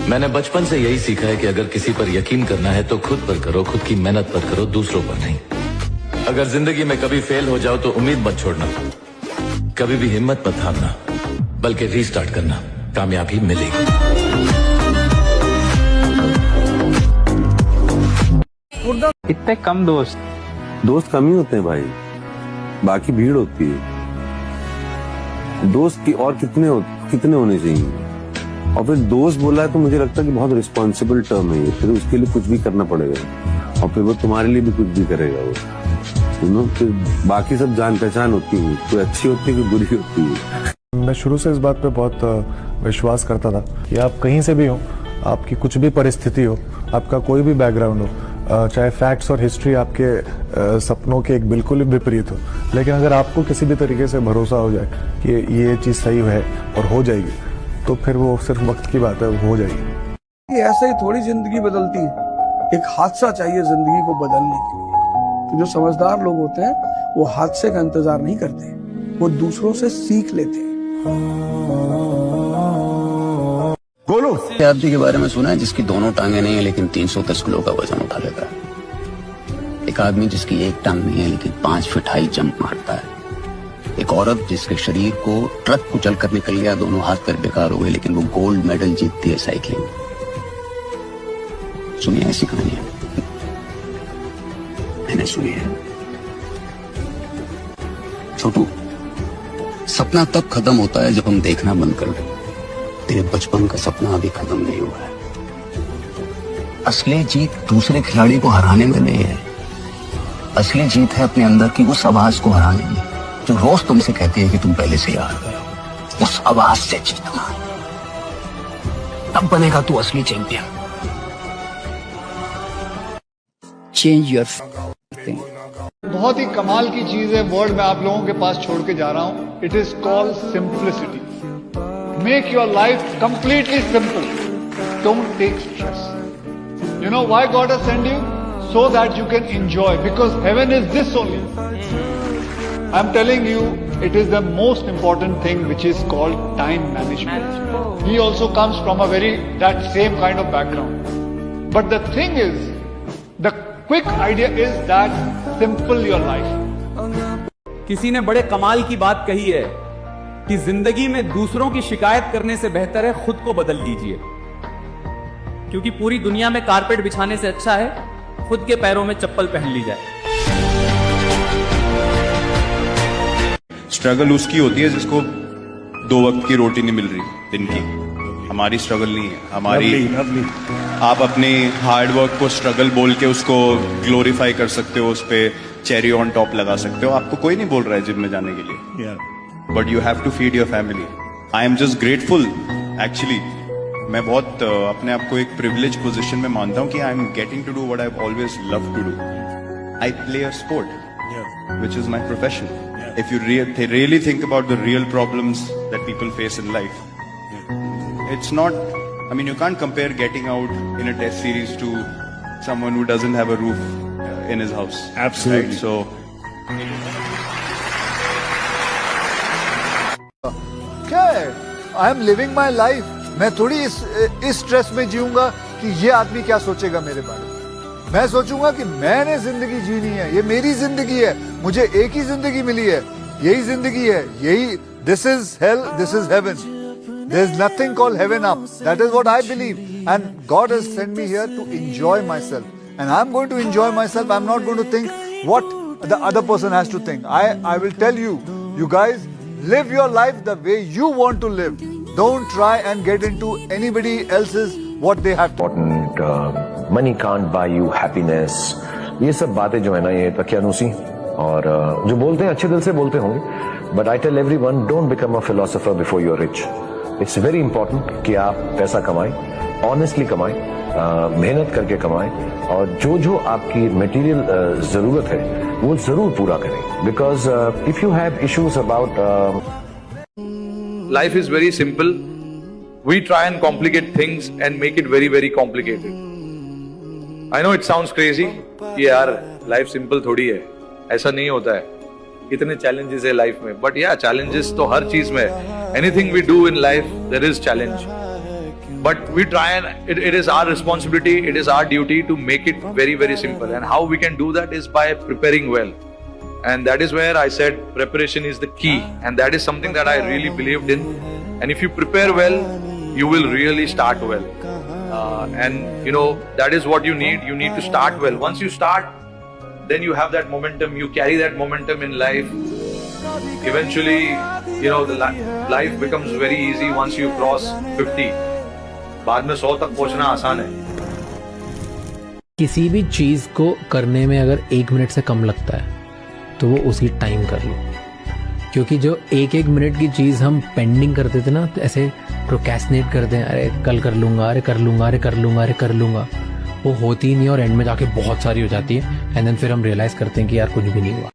मैंने बचपन से यही सीखा है कि अगर किसी पर यकीन करना है तो खुद पर करो, खुद की मेहनत पर करो, दूसरों पर नहीं। अगर जिंदगी में कभी फेल हो जाओ तो उम्मीद मत छोड़ना, कभी भी हिम्मत मत हारना, बल्कि रीस्टार्ट करना, कामयाबी मिलेगी। इतने कम दोस्त कम ही होते हैं भाई, बाकी भीड़ होती है। दोस्त की और कितने होने चाहिए। और फिर दोस्त बोला है तो मुझे लगता है कि बहुत रिस्पॉन्सिबल टर्म है ये, फिर उसके लिए कुछ भी करना पड़ेगा और फिर वो तुम्हारे लिए भी कुछ भी करेगा वो, फिर बाकी सब जान पहचान होती है, कोई अच्छी होती है कोई बुरी होती है। मैं शुरू से इस बात पे बहुत विश्वास करता था कि आप कहीं से भी हो, आपकी कुछ भी परिस्थिति हो, आपका कोई भी बैकग्राउंड हो, चाहे फैक्ट्स और हिस्ट्री आपके सपनों के एक बिल्कुल ही विपरीत हो, लेकिन अगर आपको किसी भी तरीके से भरोसा हो जाए कि ये चीज़ सही है और हो जाएगी, तो फिर वो सिर्फ वक्त की बात है, वो हो जाएगी। ये ऐसे ही थोड़ी जिंदगी बदलती है, एक हादसा चाहिए जिंदगी को बदलने के लिए। तो जो समझदार लोग होते हैं वो हादसे का इंतजार नहीं करते, वो दूसरों से सीख लेते हैं। गोलू आदमी के बारे में सुना है जिसकी दोनों टांगे नहीं है लेकिन 310 किलो का वजन उठा लेता है। एक आदमी जिसकी एक टांग नहीं है लेकिन 5 फीट हाई जंप मारता है। एक औरत जिसके शरीर को ट्रक कुचल कर निकल गया, दोनों हाथ पैर बेकार हो गए, लेकिन वो गोल्ड मेडल जीतती है साइकिलिंग। सुनिए ऐसी कहानियां मैंने सुनी है। छोटू, सपना तब खत्म होता है जब हम देखना बंद कर दें। तेरे बचपन का सपना अभी खत्म नहीं हुआ है। असली जीत दूसरे खिलाड़ी को हराने में नहीं है, असली जीत है अपने अंदर की उस आवाज को हराने में जो रोज तुमसे कहती है कि तुम पहले से हार गए हो। उस आवाज से जीतना, तब बनेगा तू असली चैंपियन। Change your thing. बहुत ही कमाल की चीज है, वर्ड मैं आप लोगों के पास छोड़ के जा रहा हूं। It is called simplicity. Make your life completely simple, don't take stress. You know why God has send you? So that you can enjoy, because heaven is this only. I'm telling you, it is the most important thing, which is called time management. He also comes from that same kind of background. But the thing is, the quick idea is that simple your life. किसी ने बड़े कमाल की बात कही है कि जिंदगी में दूसरों की शिकायत करने से बेहतर है खुद को बदल लीजिए, क्योंकि पूरी दुनिया में कारपेट बिछाने से अच्छा है खुद के पैरों में चप्पल पहन ली जाए। स्ट्रगल उसकी होती है जिसको 2 वक्त की रोटी नहीं मिल रही दिन की। हमारी स्ट्रगल नहीं है, हमारी आप अपनी हार्ड वर्क को स्ट्रगल बोल के उसको ग्लोरीफाई कर सकते हो, उस पे चेरी ऑन टॉप लगा सकते हो। आपको कोई नहीं बोल रहा है जिम में जाने के लिए, but you have to feed your family. I am just grateful actually. मैं बहुत अपने आप को एक प्रिविलेज पोजीशन में मानता हूँ कि I am getting to do what I always love to do. I play a sport which is my profession. If you really think about the real problems that people face in life, it's not, I mean, you can't compare getting out in a test series to someone who doesn't have a roof in his house. Absolutely. Right? So क्या है? I am living my life. मैं थोड़ी इस stress में जीऊंगा कि ये आदमी क्या सोचेगा मेरे बारे में। मैं सोचूंगा कि मैंने जिंदगी जीनी है, ये मेरी जिंदगी है, मुझे एक ही जिंदगी मिली है, यही जिंदगी है, यही this is hell, this is heaven. There is nothing called heaven up. That is what I believe, and God has sent me here to enjoy myself, and I am going to enjoy myself. I am not going to think what the other person has to think. I will tell you, you guys live your life the way you want to live. Don't try and get into anybody else's what they have. Money can't buy you happiness. ये सब बातें जो है ना, ये तकियानुसी और जो बोलते हैं अच्छे दिल से बोलते होंगे, but I tell everyone, don't become a philosopher before you're rich. It's very important कि आप पैसा कमाएं, honestly कमाएं, मेहनत करके कमाएं, और जो जो आपकी मटेरियल जरूरत है वो जरूर पूरा करें, because if you have issues about life is very simple. We try and complicate things and make it very very complicated. I know it sounds crazy कि यार लाइफ सिंपल थोड़ी है, ऐसा नहीं होता है, इतने चैलेंजेस है लाइफ में। बट या चैलेंजेस तो हर चीज में है। Anything we do in life there is challenge, but we try and it is our responsibility, it is our duty to make it very, very simple. And how we can do that is by preparing well. And that is where I said preparation is the key, and that is something that I really believed in. And if you prepare well, you will really start well. And you know, that is what you need. You need to start well. Once you start, then you have that momentum, you carry that momentum in life. Eventually, you know, the life becomes very easy once you cross 50. बाद में 100 तक पहुंचना आसान है। किसी भी चीज को करने में अगर 1 मिनट से कम लगता है तो वो उसी टाइम कर लो, क्योंकि जो 1-1 मिनट की चीज हम पेंडिंग करते थे ना, तो ऐसे प्रोक्रेस्टिनेट करते हैं, अरे कल कर लूंगा, अरे कर लूंगा, अरे कर लूंगा, अरे कर लूंगा, वो होती ही नहीं और एंड में जाके बहुत सारी हो जाती है। एंड देन फिर हम रियलाइज करते हैं कि यार कुछ भी नहीं हुआ।